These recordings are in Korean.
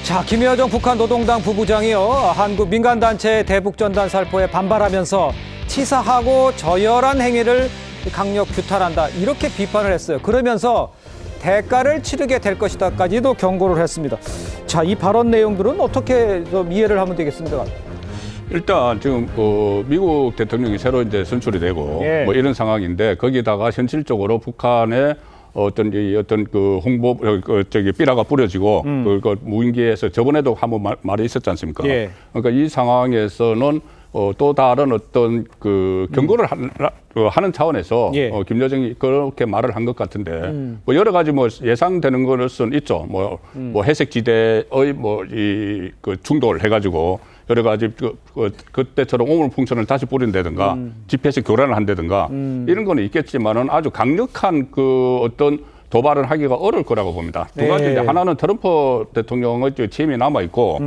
자, 김여정 북한 노동당 부부장이요. 한국 민간단체 대북전단 살포에 반발하면서 치사하고 저열한 행위를 강력 규탄한다. 이렇게 비판을 했어요. 그러면서 대가를 치르게 될 것이다까지도 경고를 했습니다. 자, 이 발언 내용들은 어떻게 좀 이해를 하면 되겠습니까? 일단 지금 미국 대통령이 새로 이제 선출이 되고 예. 뭐 이런 상황인데 거기다가 현실적으로 북한의 어떤 그 홍보 삐라가 뿌려지고 그 무인기에서 저번에도 한번 말이 있었지 않습니까? 예. 그러니까 이 상황에서는 또 다른 어떤 그 경고를 하는 차원에서 예. 김여정이 그렇게 말을 한 것 같은데 뭐 여러 가지 뭐 예상되는 것은 있죠. 뭐 회색 지대의 뭐 이 그 충돌을 해가지고 여러 가지 그때처럼 오물풍선을 다시 뿌린다든가 GPS 교란을 한다든가 이런 거는 있겠지만은 아주 강력한 그 어떤 도발을 하기가 어려울 거라고 봅니다. 두 가지 네. 하나는 트럼프 대통령의 취임이 남아 있고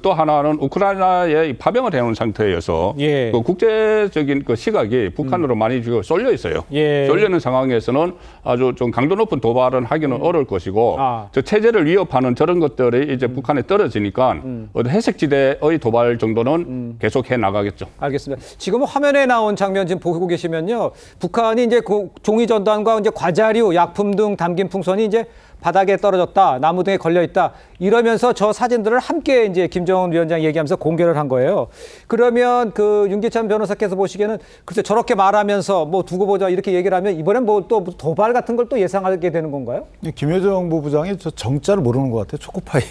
또 하나는 우크라이나에 파병을 해놓은 상태여서 예. 그 국제적인 그 시각이 북한으로 많이 지금 쏠려 있어요. 예. 쏠려 있는 상황에서는 아주 좀 강도 높은 도발은 하기는 어려울 것이고 저 체제를 위협하는 저런 것들이 이제 북한에 떨어지니까 어떤 회색지대의 도발 정도는 계속 해 나가겠죠. 알겠습니다. 지금 화면에 나온 장면 지금 보고 계시면요. 북한이 이제 그 종이 전단과 이제 과자류, 약품 등 담긴 풍선이 이제 바닥에 떨어졌다, 나무 등에 걸려 있다. 이러면서 저 사진들을 함께 이제 김정은 위원장이 얘기하면서 공개를 한 거예요. 그러면 그 윤기찬 변호사께서 보시기에는 글쎄 저렇게 말하면서 뭐 두고 보자 이렇게 얘기를 하면 이번엔 뭐 또 도발 같은 걸 또 예상하게 되는 건가요? 김여정 부부장이 저 정자를 모르는 것 같아요. 초코파이.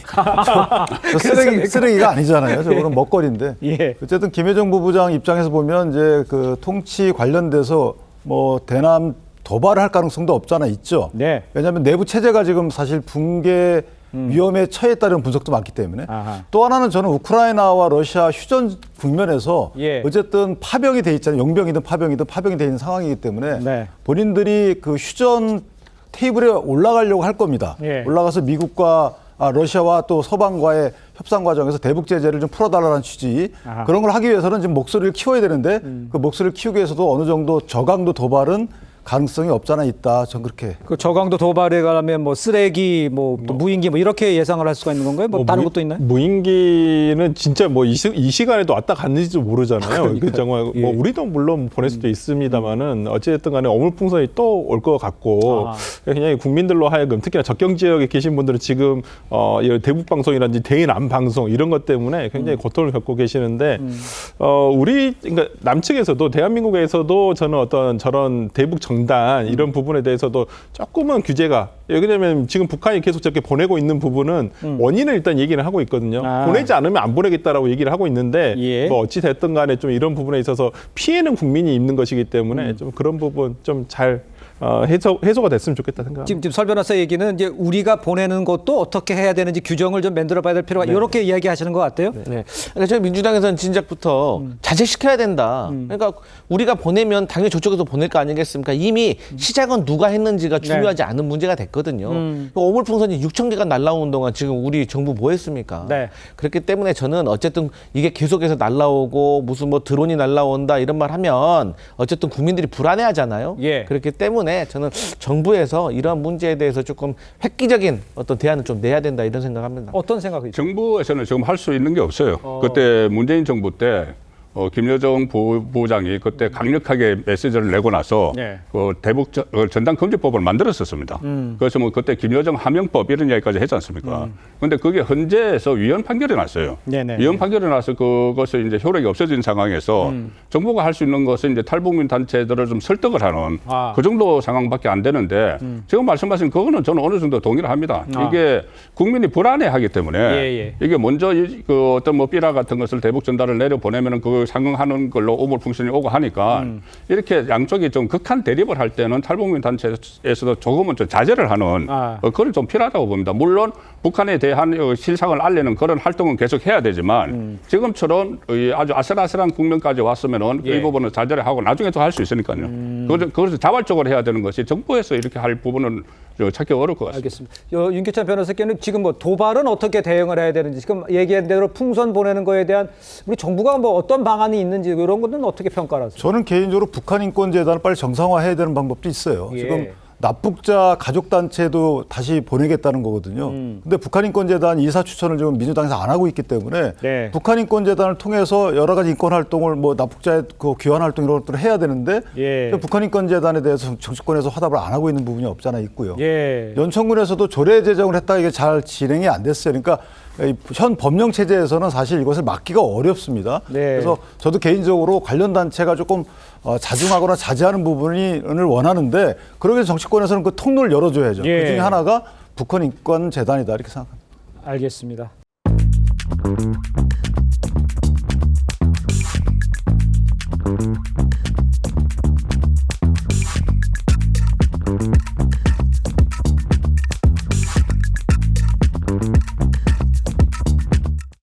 저 쓰레기가 아니잖아요. 저거는 먹거리인데. 예. 어쨌든 김여정 부부장 입장에서 보면 이제 그 통치 관련돼서 뭐 대남 도발을 할 가능성도 없잖아 있죠. 네. 왜냐하면 내부 체제가 지금 사실 붕괴 위험에 처했다는 분석도 많기 때문에 아하. 또 하나는 저는 우크라이나와 러시아 휴전 국면에서 예. 어쨌든 파병이 돼 있잖아요. 용병이든 파병이 돼 있는 상황이기 때문에 네. 본인들이 그 휴전 테이블에 올라가려고 할 겁니다. 예. 올라가서 미국과 러시아와 또 서방과의 협상 과정에서 대북 제재를 좀 풀어달라는 취지 아하. 그런 걸 하기 위해서는 지금 목소리를 키워야 되는데 그 목소리를 키우기 위해서도 어느 정도 저강도 도발은 가능성이 없잖아 있다. 전 그렇게. 그 저강도 도발에 가면 뭐 쓰레기, 뭐 또 무인기 뭐 이렇게 예상을 할 수가 있는 건가요? 뭐 다른 것도 있나요? 무인기는 진짜 뭐 이 시간에도 왔다 갔는지도 모르잖아요. 그 정말 예. 뭐 우리도 물론 보낼 수도 있습니다만은 어찌됐든 간에 어물풍선이 또 올 것 같고 그냥 국민들로 하여금 특히나 접경 지역에 계신 분들은 지금 이 대북 방송이라든지 대남 방송 이런 것 때문에 굉장히 고통을 겪고 계시는데 그러니까 남측에서도 대한민국에서도 저는 어떤 저런 대북 정단 이런 부분에 대해서도 조금은 규제가 왜냐하면 지금 북한이 계속 저렇게 보내고 있는 부분은 원인을 일단 얘기를 하고 있거든요. 보내지 않으면 안 보내겠다라고 얘기를 하고 있는데 예. 뭐 어찌 됐든 간에 좀 이런 부분에 있어서 피해는 국민이 입는 것이기 때문에 좀 그런 부분 좀 잘 해소가 됐으면 좋겠다 생각합니다. 지금 설 변호사 얘기는 이제 우리가 보내는 것도 어떻게 해야 되는지 규정을 좀 만들어봐야 될 필요가 이렇게 이야기하시는 것 같아요. 네. 그러니까 저희 민주당에서는 진작부터 자제시켜야 된다. 그러니까 우리가 보내면 당연히 저쪽에서 보낼 거 아니겠습니까? 이미 시작은 누가 했는지가 중요하지 않은 문제가 됐거든요. 오물풍선이 6천 개가 날라오는 동안 지금 우리 정부 뭐 했습니까? 네. 그렇기 때문에 저는 어쨌든 이게 계속해서 날라오고 무슨 뭐 드론이 날라온다 이런 말 하면 어쨌든 국민들이 불안해하잖아요. 예. 그렇기 때문에 저는 정부에서 이러한 문제에 대해서 조금 획기적인 어떤 대안을 좀 내야 된다 이런 생각합니다. 어떤 생각이죠? 정부에서는 지금 할 수 있는 게 없어요. 그때 문재인 정부 때 김여정 부부장이 그때 강력하게 메시지를 내고 나서 네. 대북 전단금지법을 만들었었습니다. 그래서 뭐 그때 김여정 하명법 이런 이야기까지 했지 않습니까? 그런데 그게 헌재에서 위헌 판결이 났어요. 네네. 위헌 판결이 나서 그것을 이제 효력이 없어진 상황에서 정부가 할 수 있는 것은 이제 탈북민 단체들을 좀 설득을 하는 그 정도 상황밖에 안 되는데 지금 말씀하신 그거는 저는 어느 정도 동의를 합니다. 이게 국민이 불안해하기 때문에 예. 이게 먼저 그 어떤 뭐 삐라 같은 것을 대북 전달을 내려 보내면은 그 상응하는 걸로 오물풍선이 오고 하니까 이렇게 양쪽이 좀 극한 대립을 할 때는 탈북민 단체에서도 조금은 좀 자제를 하는 그건 좀 필요하다고 봅니다. 물론 북한에 대한 실상을 알리는 그런 활동은 계속 해야 되지만 지금처럼 아주 아슬아슬한 국면까지 왔으면은 이 부분은 자제를 하고 나중에 또 할 수 있으니까요. 그것을 자발적으로 해야 되는 것이 정부에서 이렇게 할 부분은 찾기 어려울 것 같습니다. 알겠습니다. 윤기찬 변호사께는 지금 뭐 도발은 어떻게 대응을 해야 되는지 지금 얘기한 대로 풍선 보내는 거에 대한 우리 정부가 뭐 어떤 방안이 있는지 이런 것은 어떻게 평가하세요? 저는 개인적으로 북한 인권재단을 빨리 정상화해야 되는 방법도 있어요. 예. 지금 납북자 가족단체도 다시 보내겠다는 거거든요. 근데 북한인권재단 이사 추천을 지금 민주당에서 안 하고 있기 때문에 네. 북한인권재단을 통해서 여러 가지 인권 활동을 뭐 납북자의 그 귀환 활동 이런 것들을 해야 되는데 예. 북한인권재단에 대해서 정치권에서 화답을 안 하고 있는 부분이 없잖아 있고요. 예. 연천군에서도 조례 제정을 했다가 이게 잘 진행이 안 됐어요. 그러니까 현 법령 체제에서는 사실 이것을 막기가 어렵습니다. 네. 그래서 저도 개인적으로 관련 단체가 조금 자중하거나 자제하는 부분을 원하는데 그러기 위해서 정치권에서는 그 통로를 열어줘야죠. 예. 그중에 하나가 북한인권재단이다 이렇게 생각합니다. 알겠습니다.